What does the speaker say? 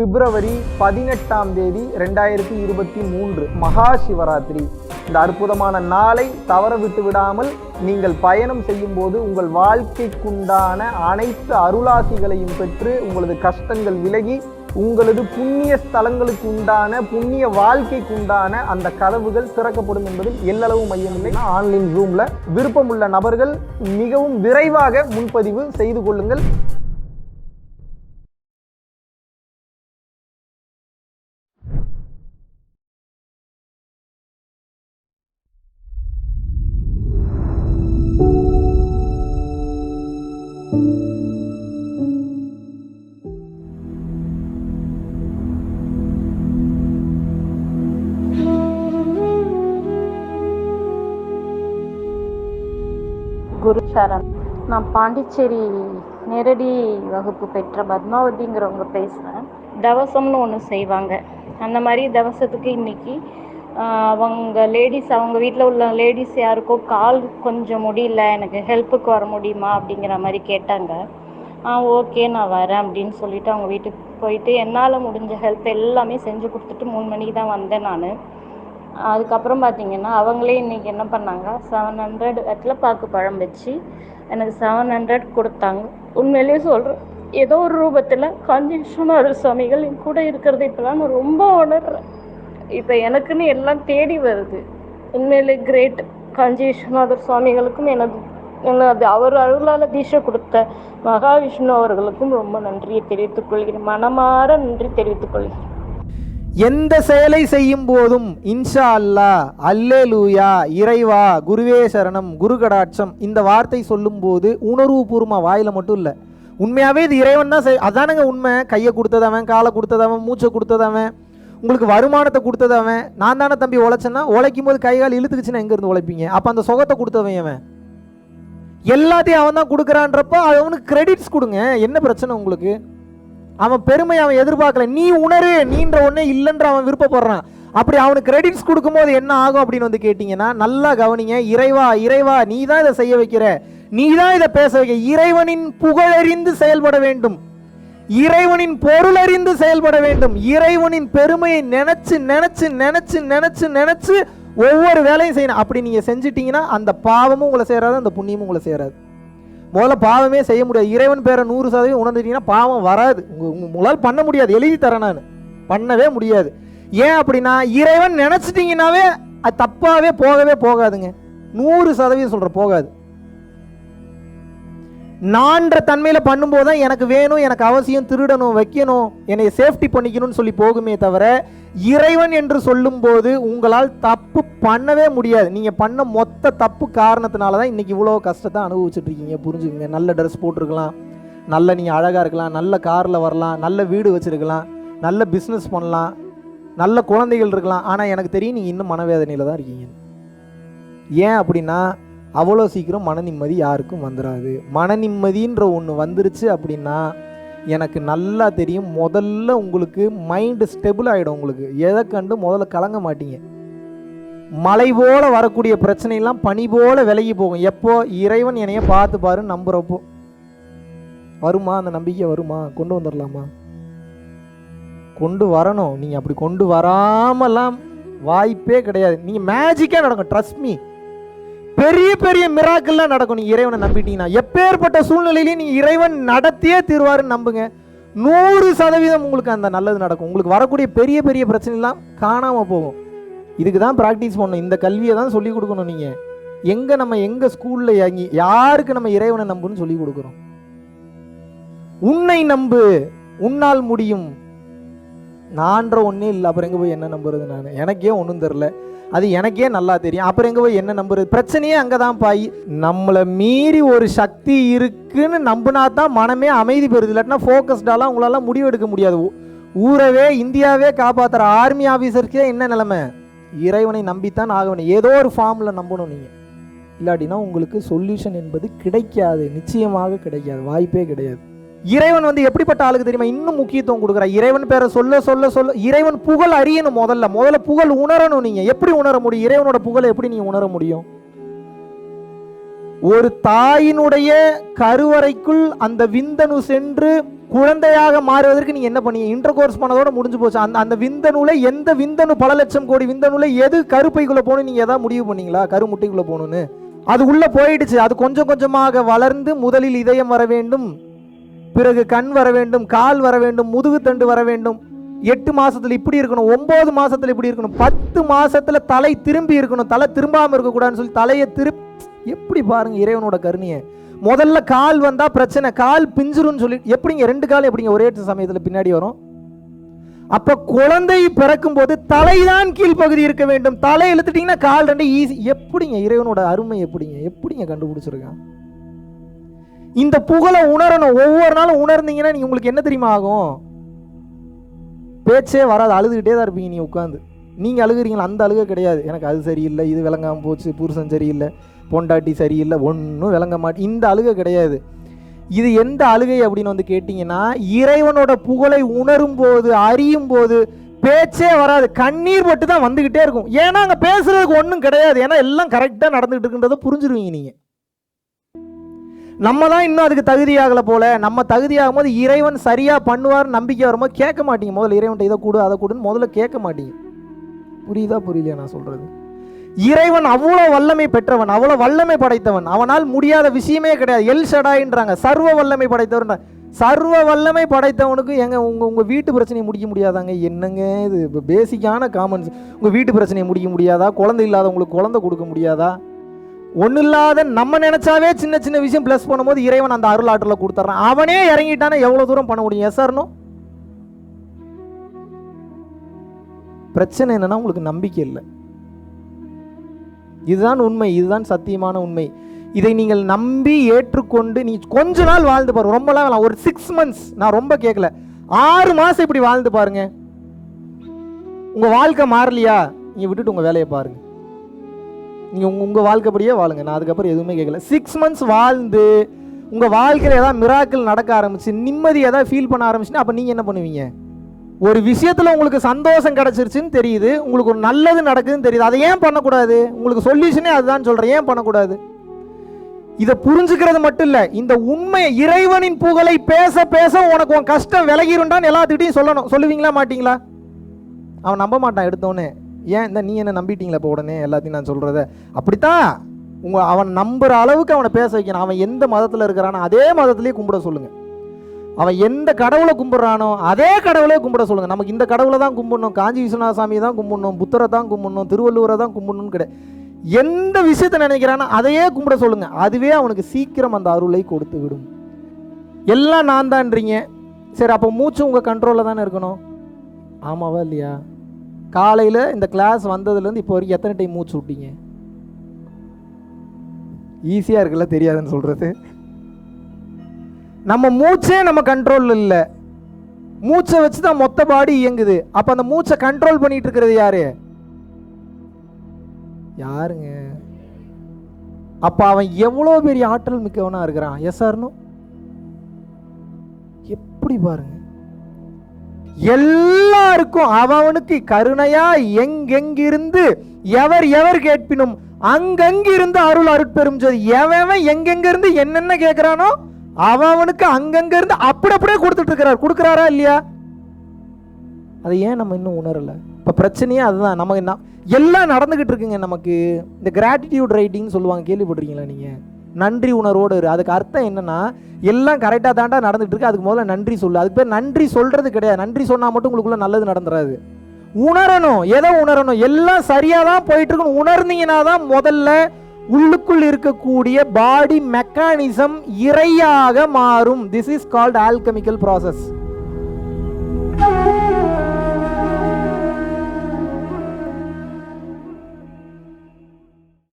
பிப்ரவரி 18 2023 மகா சிவராத்திரி. இந்த அற்புதமான நாளை தவற விட்டு விடாமல் நீங்கள் பயணம் செய்யும் போது உங்கள் வாழ்க்கைக்குண்டான அனைத்து அருளாசிகளையும் பெற்று உங்களது கஷ்டங்கள் விலகி உங்களது புண்ணிய ஸ்தலங்களுக்கு உண்டான புண்ணிய வாழ்க்கைக்கு உண்டான அந்த கதவுகள் திறக்கப்படும் என்பதில் எல்லளவு மையமில்லை. ஆன்லைன் ஜூம்ல விருப்பமுள்ள நபர்கள் மிகவும் விரைவாக முன்பதிவு செய்து கொள்ளுங்கள். குரு சரண். நான் பாண்டிச்சேரி நேரடி வகுப்பு பெற்ற பத்மாவதிங்கிறவங்க பேசுகிறேன். தவசம்னு ஒன்று செய்வாங்க. அந்த மாதிரி தவசத்துக்கு இன்னைக்கு அவங்க லேடிஸ், அவங்க வீட்டில் உள்ள லேடிஸ் யாருக்கோ கால் கொஞ்சம் முடியல, எனக்கு ஹெல்ப்புக்கு வர முடியுமா அப்படிங்கிற மாதிரி கேட்டாங்க. ஓகே நான் வரேன் அப்படின்னு சொல்லிட்டு அவங்க வீட்டுக்கு போயிட்டு என்னால் முடிஞ்ச ஹெல்ப் எல்லாமே செஞ்சு கொடுத்துட்டு 3 மணிக்கு தான் வந்தேன் நான். அதுக்கப்புறம் பார்த்தீங்கன்னா அவங்களே இன்றைக்கி என்ன பண்ணாங்க, 700 வெத்தலைப்பாக்கு பழம் வச்சு எனக்கு 700 கொடுத்தாங்க. உண்மையிலேயே சொல்கிறேன், ஏதோ ஒரு ரூபத்தில் காஞ்சி விஸ்வநாதர் சுவாமிகள் என் கூட இருக்கிறது இப்போலாம் நான் ரொம்ப உணர்றேன். இப்போ எனக்குன்னு எல்லாம் தேடி வருது. உண்மையிலே கிரேட். காஞ்சி விஸ்வநாதர் சுவாமிகளுக்கும் எனது அவர் அருளால் தீட்சை கொடுத்த மகாவிஷ்ணு அவர்களுக்கும் ரொம்ப நன்றியை தெரிவித்துக் கொள்கிறேன். மனமாற நன்றி தெரிவித்துக் கொள்கிறேன். எந்த செயலை செய்யும் போதும் இன்ஷா அல்லாஹ், அல்லேலூயா, இறைவா, குருவே சரணம், குரு கடாட்சம் இந்த வார்த்தை சொல்லும் போது உணர்வுபூர்வமாக வாயில் மட்டும் இல்லை, உண்மையாகவே இது இறைவன் தான் அதானுங்க உண்மை. கையை கொடுத்ததவன், காலை கொடுத்ததவன், மூச்சை கொடுத்ததவன், உங்களுக்கு வருமானத்தை கொடுத்ததவன். நான் தானே தம்பி உழைச்சேன்னா, உழைக்கும் போது கை கால் இழுத்துக்குச்சுன்னா எங்கேருந்து உழைப்பீங்க? அப்போ அந்த சுகத்தை கொடுத்தவன் அவன், எல்லாத்தையும் அவன் தான் கொடுக்குறான்றப்ப அவனுக்கு கிரெடிட்ஸ் கொடுங்க. என்ன பிரச்சனை உங்களுக்கு? அவன் பெருமை அவன் எதிர்பார்க்கல, நீ உணரு, நீன்ற ஒன்னே இல்லைன்ற அவன் விருப்பப்படுறான். அப்படி அவனுக்கு கிரெடிட்ஸ் கொடுக்கும்போது என்ன ஆகும் அப்படின்னு வந்து கேட்டிங்கன்னா, நல்லா கவனிங்க. இறைவா, இறைவா, நீ தான் இதை செய்ய வைக்கிற, நீ தான் இதை பேச வைக்க. இறைவனின் புகழறிந்து செயல்பட வேண்டும், இறைவனின் பொருளறிந்து செயல்பட வேண்டும். இறைவனின் பெருமையை நினைச்சு நினைச்சு நினைச்சு நினைச்சு நினைச்சு ஒவ்வொரு வேலையும் செய்யணும். அப்படி நீங்க செஞ்சிட்டீங்கன்னா அந்த பாவமும் உங்களை சேராது, அந்த புண்ணியமும் உங்களை சேராது. முதல்ல பாவமே செய்ய முடியாது. இறைவன் பேரை 100% உணர்ந்துட்டீங்கன்னா பாவம் வராது. உங்களால் பண்ண முடியாது, எழுதி தரேன் நான், பண்ணவே முடியாது. ஏன் அப்படின்னா இறைவன் நினைச்சிட்டீங்கன்னாவே அது தப்பாவே போகவே போகாதுங்க. 100% சொல்ற போகாது. நான்ற தன்மையில பண்ணும்போது தான் எனக்கு வேணும், எனக்கு அவசியம், திருடணும், வைக்கணும், என்னை சேஃப்டி பண்ணிக்கணும்னு சொல்லி போகுமே தவிர, இறைவன் என்று சொல்லும் போது உங்களால் தப்பு பண்ணவே முடியாது. நீங்க பண்ண மொத்த தப்பு காரணத்தினால தான் இன்னைக்கு இவ்வளோ கஷ்டத்தை அனுபவிச்சுட்டு இருக்கீங்க. புரிஞ்சுக்கங்க. நல்ல ட்ரெஸ் போட்டிருக்கலாம், நல்ல நீங்க அழகா இருக்கலாம், நல்ல கார்ல வரலாம், நல்ல வீடு வச்சிருக்கலாம், நல்ல பிஸ்னஸ் பண்ணலாம், நல்ல குழந்தைகள் இருக்கலாம். ஆனா எனக்கு தெரியும் நீங்க இன்னும் மனவேதனையில தான் இருக்கீங்க. ஏன் அப்படின்னா அவ்வளோ சீக்கிரம் மன நிம்மதி யாருக்கும் வந்துடாது. மன நிம்மதின்ற ஒன்று வந்துருச்சு அப்படின்னா எனக்கு நல்லா தெரியும், முதல்ல உங்களுக்கு மைண்டு ஸ்டெபிள் ஆகிடும். உங்களுக்கு எதை கண்டு முதல்ல கலங்க மாட்டீங்க. மலை போல வரக்கூடிய பிரச்சனையெல்லாம் பனி போல விலகி போகும். எப்போ? இறைவன் என்னைய பார்த்து பாரு நம்புறப்போ. வருமா அந்த நம்பிக்கை? வருமா? கொண்டு வந்துடலாமா? கொண்டு வரணும். நீங்கள் அப்படி கொண்டு வராமலாம் வாய்ப்பே கிடையாது. நீங்கள் மேஜிக்காக நடக்கும். ட்ரஸ்ட் மீ, பெரிய பெரிய மிராக்கள்லாம் நடக்கும் நீங்கள் இறைவனை நம்பிட்டீங்கன்னா. எப்பேற்பட்ட சூழ்நிலையிலையும் நீங்கள் இறைவன் நடத்தியே தீர்வாருன்னு நம்புங்க. 100% உங்களுக்கு அந்த நல்லது நடக்கும். உங்களுக்கு வரக்கூடிய பெரிய பெரிய பிரச்சனைலாம் காணாமல் போகும். இதுக்கு தான் ப்ராக்டிஸ் பண்ணணும். இந்த கல்வியை தான் சொல்லிக் கொடுக்கணும். நீங்கள் எங்கே நம்ம எங்கள் ஸ்கூலில் யாருக்கு நம்ம இறைவனை நம்புன்னு சொல்லி கொடுக்குறோம்? உன்னை நம்பு, உன்னால் முடியும். நான்ற ஒன்றே இல்லை, அப்புறம் எங்கே போய் என்ன நம்புறது? நான் எனக்கே ஒன்றும் தெரில, அது எனக்கே நல்லா தெரியும், அப்புறம் எங்கே போய் என்ன நம்புறது? பிரச்சனையே அங்கே தான் பாய். நம்மளை மீறி ஒரு சக்தி இருக்குன்னு நம்பினா தான் மனமே அமைதி பெறுது. இல்லாட்டினா ஃபோக்கஸ்டாலாம் உங்களால் முடிவெடுக்க முடியாது. ஊரவே இந்தியாவே காப்பாற்றுற ஆர்மி ஆஃபீஸர்க்கே என்ன நிலைமை? இறைவனை நம்பித்தான் ஆகணும். ஏதோ ஒரு ஃபார்மில் நம்பணும் நீங்கள். இல்லாட்டினா உங்களுக்கு சொல்யூஷன் என்பது கிடைக்காது, நிச்சயமாக கிடைக்காது, வாய்ப்பே கிடையாது. இறைவன் எப்படிப்பட்ட ஆளுக்கு தெரியுமா இன்னும் முக்கியத்துவம் கொடுக்குறார்? இறைவன் பேரை சொல்ல சொல்ல சொல்ல இறைவன் புகழ் அறியணும். முதல்ல புகழ் உணரணும். நீங்க எப்படி உணர முடியும்? இறைவனோட புகழை எப்படி நீங்க உணர முடியும்? ஒரு தாயினுடைய கருவறைக்குள் அந்த விந்தணு சென்று குழந்தையாக மாறுவதற்கு நீங்க என்ன பண்ணீங்க? இன்டர் கோர்ஸ் பண்ணதோட முடிஞ்சு போச்சு. அந்த விந்தணுல எந்த விந்தணு, பல லட்சம் கோடி விந்தணுல எது கருப்பைக்குள்ள போகணும் நீங்க ஏதாவது முடிவு பண்ணீங்களா? கருமுட்டைக்குள்ள போகணும்னு அது உள்ள போயிடுச்சு. அது கொஞ்சம் கொஞ்சமாக வளர்ந்து முதலில் இதயம் வர வேண்டும், பிறகு கண் வர வேண்டும், கால் வர வேண்டும், முதுகு தண்டு வர வேண்டும். 8 மாசத்துல இப்படி இருக்கணும், 9 மாசத்துல இப்படி இருக்கணும், 10 மாசத்துல தலை திரும்பி இருக்கணும், தலை திரும்பாம இருக்கக்கூடாதுன்னு சொல்லி தலையை எப்படி பாருங்க இறைவனோட கருணையை. முதல்ல கால் வந்தா பிரச்சனை, கால் பிஞ்சிருன்னு சொல்லி எப்படிங்க 2 கால் எப்படிங்க ஒரே சமயத்துல பின்னாடி வரும்? அப்ப குழந்தை பிறக்கும் போது தலைதான் கீழ்ப்பகுதி இருக்க வேண்டும். தலை இழுத்துட்டீங்கன்னா கால் 2 ஈஸி. எப்படிங்க இறைவனோட அருமை எப்படிங்க கண்டுபிடிச்சிருக்கான்? இந்த புகழை உணரணும். ஒவ்வொரு நாளும் உணர்ந்தீங்கன்னா நீங்க உங்களுக்கு என்ன தெரியுமா ஆகும்? பேச்சே வராது, அழுதுகிட்டே தான் இருப்பீங்க. நீ உட்காந்து நீங்க அழுகுறீங்களா? அந்த அழுகை கிடையாது. எனக்கு அது சரியில்லை, இது விளங்காம போச்சு, புருஷன் சரியில்லை, பொண்டாட்டி சரியில்லை, ஒன்றும் விளங்க மாட்டேன், இந்த அழுகை கிடையாது. இது எந்த அழுகை அப்படின்னு வந்து கேட்டிங்கன்னா, இறைவனோட புகழை உணரும் போது, அறியும் போது பேச்சே வராது, கண்ணீர் பட்டு தான் வந்துக்கிட்டே இருக்கும். ஏன்னா அங்கே பேசுறதுக்கு ஒன்றும் கிடையாது. ஏன்னா எல்லாம் கரெக்டாக நடந்துகிட்டு இருக்குன்றதை புரிஞ்சிருவீங்க நீங்கள். நம்ம தான் இன்னும் அதுக்கு தகுதியாகலை போல. நம்ம தகுதியாகும் போது இறைவன் சரியாக பண்ணுவார் நம்பிக்கை வரும்போது கேட்க மாட்டீங்க. முதல்ல இறைவன்ட்ட இதை கொடு அதை கொடுன்னு முதல்ல கேட்க மாட்டீங்க. புரியுதா புரியலையா நான் சொல்கிறது? இறைவன் அவ்வளோ வல்லமை பெற்றவன், அவ்வளோ வல்லமை படைத்தவன். அவனால் முடியாத விஷயமே கிடையாது. எல் ஷடாயின்றாங்க, சர்வ வல்லமை படைத்தவன். சர்வ வல்லமை படைத்தவனுக்கு எங்க உங்கள் வீட்டு பிரச்சனையை முடிக்க முடியாதாங்க? என்னங்க இது இப்போ பேசிக்கான காமன்ஸ். உங்கள் வீட்டு பிரச்சனையை முடிக்க முடியாதா? குழந்தை இல்லாதவங்களுக்கு குழந்தை கொடுக்க முடியாதா? ஒன்றும் இல்லாத நம்ம நினைச்சாவே சின்ன சின்ன விஷயம் ப்ளஸ் பண்ணும்போது இறைவன் அந்த அருள் ஆற்றலை கொடுத்துட்றான். அவனே இறங்கிட்டானா எவ்வளோ தூரம் பண்ண முடியும்? எஸ்ஆர்னோ? பிரச்சனை என்னன்னா உங்களுக்கு நம்பிக்கை இல்லை. இதுதான் உண்மை, இதுதான் சத்தியமான உண்மை. இதை நீங்கள் நம்பி ஏற்றுக்கொண்டு நீ கொஞ்ச நாள் வாழ்ந்து பாருங்க. ரொம்பலாம் வேணாம், ஒரு 6 months, நான் ரொம்ப கேட்கல, 6 மாசம் இப்படி வாழ்ந்து பாருங்க. உங்க வாழ்க்கை மாறலையா, நீங்க விட்டுட்டு உங்க வேலையை பாருங்க. நீங்க உங்க வாழ்க்கைப்படியே வாழுங்க. நான் அதுக்கப்புறம் எதுவுமே கேட்கல. 6 months வாழ்ந்து உங்க வாழ்க்கையில் ஏதாவது மிராக்கிள் நடக்க ஆரம்பிச்சு, நிம்மதி ஏதாவது ஃபீல் பண்ண ஆரம்பிச்சுன்னா அப்ப நீங்க என்ன பண்ணுவீங்க? ஒரு விஷயத்துல உங்களுக்கு சந்தோஷம் கிடைச்சிருச்சுன்னு தெரியுது, உங்களுக்கு ஒரு நல்லது நடக்குதுன்னு தெரியுது, அதை ஏன் பண்ணக்கூடாது? உங்களுக்கு சொல்யூஷனே அதுதான் சொல்றேன், ஏன் பண்ணக்கூடாது? இதை புரிஞ்சுக்கிறது மட்டும் இல்ல, இந்த உண்மையை இறைவனின் புகழை பேச பேச உனக்கு உன் கஷ்டம் விலகிருண்டான்னு எல்லாத்துக்கிட்டையும் சொல்லணும். சொல்லுவீங்களா மாட்டீங்களா? அவன் நம்ப மாட்டான் எடுத்தோன்னே. ஏன் இந்த நீ என்ன நம்பிட்டீங்களா இப்போ உடனே எல்லாத்தையும் நான் சொல்றத? அப்படித்தான் அவன் நம்புற அளவுக்கு அவனை பேச வைக்கணும். அவன் எந்த மதத்தில் இருக்கிறானோ அதே மதத்திலேயே கும்பிட சொல்லுங்க. அவன் எந்த கடவுளை கும்பிட்றானோ அதே கடவுளே கும்பிட சொல்லுங்க. நமக்கு இந்த கடவுளை தான் கும்பிடணும், காஞ்சி விஸ்வநாத சாமியை தான் கும்பிடணும், புத்தரை தான் கும்பிடணும், திருவள்ளுவரை தான் கும்பிடணும்னு கிடையாது. எந்த விஷயத்தை நினைக்கிறானோ அதையே கும்பிட சொல்லுங்க. அதுவே அவனுக்கு சீக்கிரம் அந்த அருளை கொடுத்து விடும். எல்லாம் நான் தான்றீங்க, சரி அப்போ மூச்சு உங்கள் கண்ட்ரோலில் தானே இருக்கணும். ஆமாவா இல்லையா? காலையில் இந்த கிளாஸ் வந்ததுலேருந்து இப்போ வரைக்கும் எத்தனை டைம் மூச்சு விட்டீங்க? ஈஸியாக இருக்குல்ல தெரியாதுன்னு சொல்கிறது. நம்ம மூச்சே நம்ம கண்ட்ரோல் இல்லை. மூச்சை வச்சு தான் மொத்த பாடி இயங்குது. அப்போ அந்த மூச்சை கண்ட்ரோல் பண்ணிட்டு இருக்கிறது யாரு? யாருங்க? அப்போ அவன் எவ்வளோ பெரிய ஆற்றல் மிக்கவனா இருக்கிறான். எஸ் ஆர்னோ? எப்படி பாருங்க, எல்லாருக்கும் அவனுக்கு கருணையா எங்கெங்கிருந்து எவர் எவர் கேட்பினும் அங்கங்கிருந்து அருள் அருட்பெரும் ஜோதி. எவன் எங்கெங்கிருந்து என்னென்ன கேட்கிறானோ அவனுக்கு அங்கங்க இருந்து அப்படி அப்படியே கொடுத்துட்டு இருக்கிறார். கொடுக்குறாரா இல்லையா? அதை ஏன் நம்ம இன்னும் உணரல? இப்போ பிரச்சனையே அதுதான். நமக்கு என்ன எல்லாம் நடந்துகிட்டு இருக்குங்க. நமக்கு இந்த கிராட்டிடியூட் ரைட்டிங் சொல்லுவாங்க, கேள்விப்பட்டிருக்கீங்களா நீங்கள்? நன்றி உணர்வோடு இரு. அதுக்கு அர்த்தம் என்னன்னா, எல்லாம் கரெக்டாக தாண்டா நடந்துட்டு இருக்கு, அதுக்கு முதல்ல நன்றி சொல்லு. அதுக்கு பேர் நன்றி சொல்றது கிடையாது. நன்றி சொன்னால் மட்டும் உங்களுக்குள்ள நல்லது நடந்துடாது. உணரணும். எதை உணரணும்? எல்லாம் சரியாக தான் போயிட்டு இருக்குன்னு உணர்ந்தீங்கன்னா தான் முதல்ல உள்ளுக்குள் இருக்கக்கூடிய பாடி மெக்கானிசம் இறையாக மாறும். This is called alchemical process.